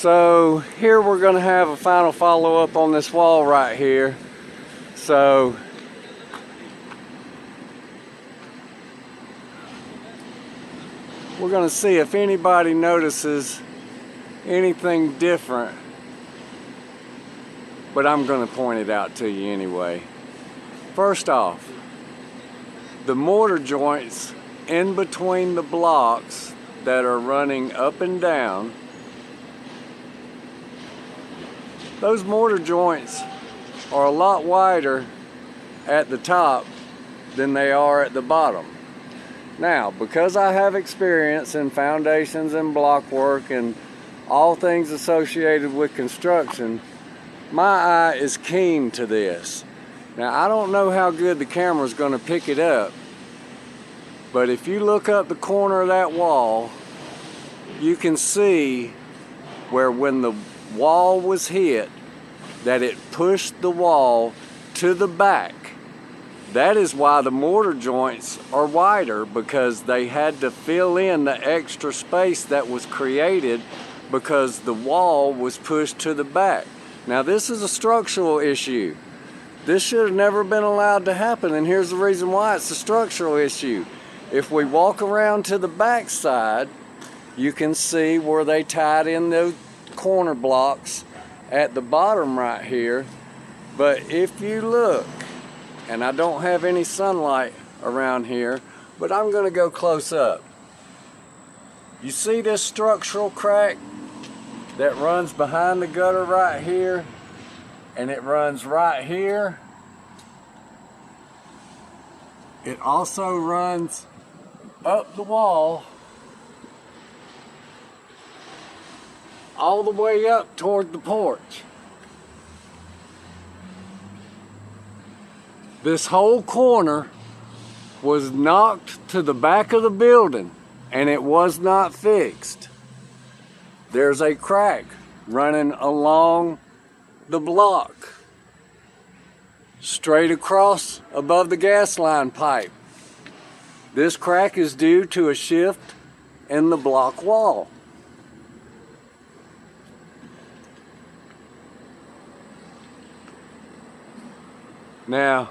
So here we're going to have a final follow-up on this wall right here. So we're going to see if anybody notices anything different, but I'm going to point it out to you anyway. First off, the mortar joints in between the blocks that are running up and down, those mortar joints are a lot wider at the top than they are at the bottom. Now, because I have experience in foundations and block work and all things associated with construction, my eye is keen to this. Now, I don't know how good the camera is going to pick it up, but if you look up the corner of that wall, you can see where when the wall was hit, that it pushed the wall to the back. That is why the mortar joints are wider, because they had to fill in the extra space that was created because the wall was pushed to the back. Now, this is a structural issue. This should have never been allowed to happen, and here's the reason why it's a structural issue. If we walk around to the back side, you can see where they tied in those corner blocks at the bottom right here. But if you look, and I don't have any sunlight around here, but I'm going to go close up. You see this structural crack that runs behind the gutter right here, and it runs right here. It also runs up the wall all the way up toward the porch. This whole corner was knocked to the back of the building, and it was not fixed. There's a crack running along the block, straight across above the gas line pipe. This crack is due to a shift in the block wall. Now,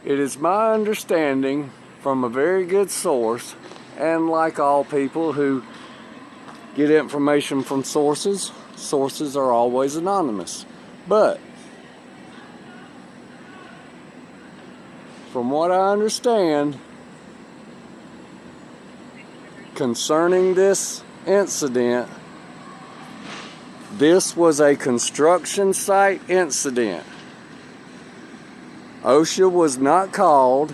it is my understanding from a very good source, and like all people who get information from sources, sources are always anonymous. But from what I understand concerning this incident, this was a construction site incident. OSHA was not called.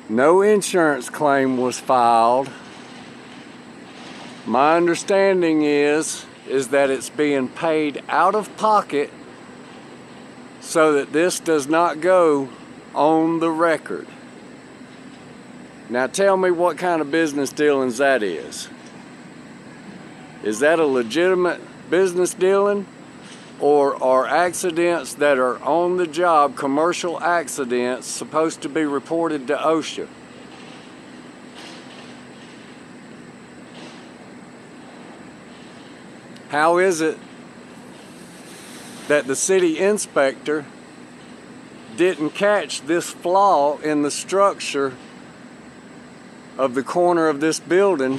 No insurance claim was filed. My understanding is that it's being paid out of pocket so that this does not go on the record. Now tell me what kind of business dealings that is. Is that a legitimate business dealing? Or are accidents that are on the job, commercial accidents, supposed to be reported to OSHA? How is it that the city inspector didn't catch this flaw in the structure of the corner of this building?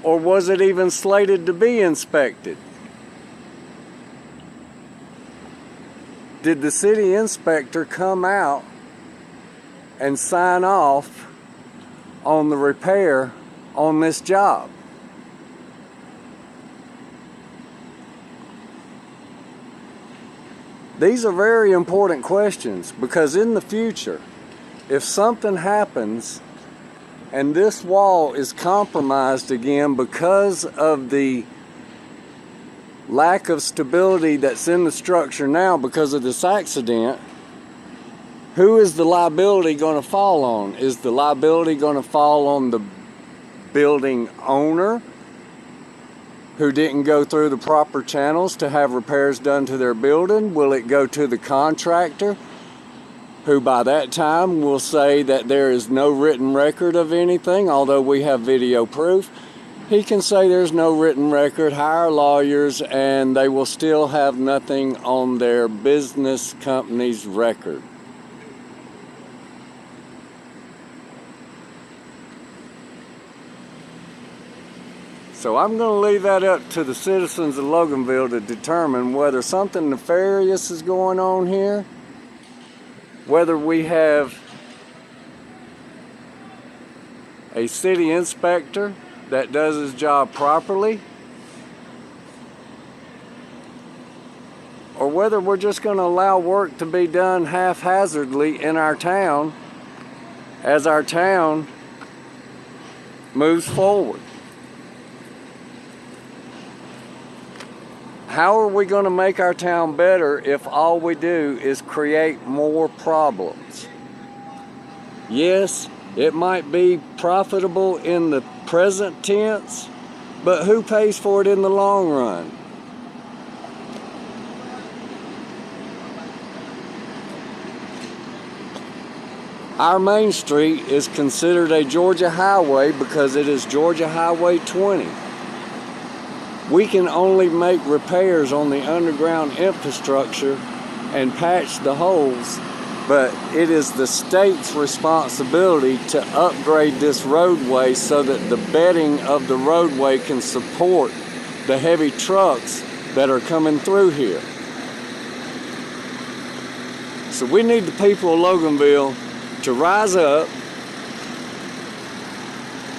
Or was it even slated to be inspected? Did the city inspector come out and sign off on the repair on this job? These are very important questions, because in the future, if something happens and this wall is compromised again because of the lack of stability that's in the structure now because of this accident, who is the liability going to fall on? Is the liability going to fall on the building owner who didn't go through the proper channels to have repairs done to their building? Will it go to the contractor who by that time will say that there is no written record of anything, although we have video proof. He can say there's no written record, hire lawyers, and they will still have nothing on their business company's record. So I'm going to leave that up to the citizens of Loganville to determine whether something nefarious is going on here, whether we have a city inspector that does his job properly, or whether we're just going to allow work to be done haphazardly in our town as our town moves forward. How are we going to make our town better if all we do is create more problems? Yes, it might be profitable in the present tense, but who pays for it in the long run? Our main street is considered a Georgia highway because it is Georgia Highway 20. We can only make repairs on the underground infrastructure and patch the holes, but it is the state's responsibility to upgrade this roadway so that the bedding of the roadway can support the heavy trucks that are coming through here. So we need the people of Loganville to rise up,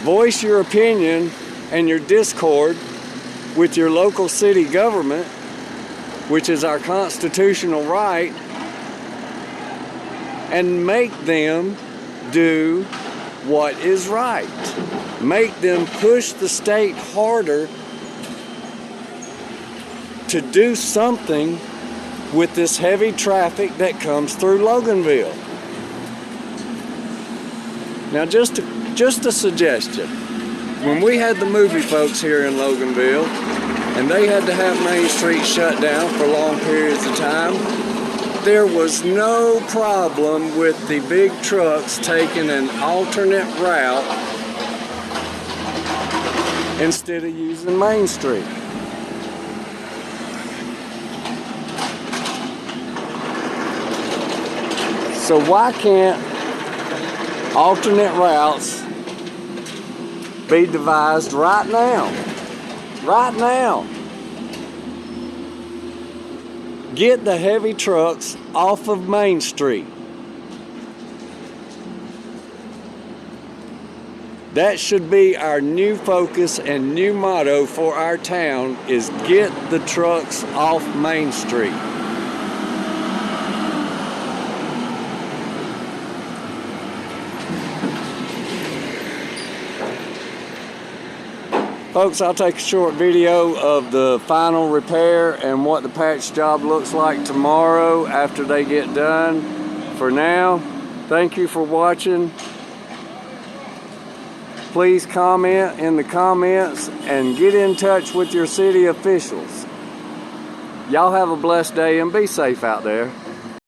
voice your opinion and your discord with your local city government, which is our constitutional right, and make them do what is right. Make them push the state harder to do something with this heavy traffic that comes through Loganville. Now, just a suggestion. When we had the movie folks here in Loganville, and they had to have Main Street shut down for long periods of time, there was no problem with the big trucks taking an alternate route instead of using Main Street. So why can't alternate routes be devised right now? Right now. Get the heavy trucks off of Main Street. That should be our new focus and new motto for our town, is get the trucks off Main Street. Folks, I'll take a short video of the final repair and what the patch job looks like tomorrow after they get done. For now, thank you for watching. Please comment in the comments and get in touch with your city officials. Y'all have a blessed day and be safe out there.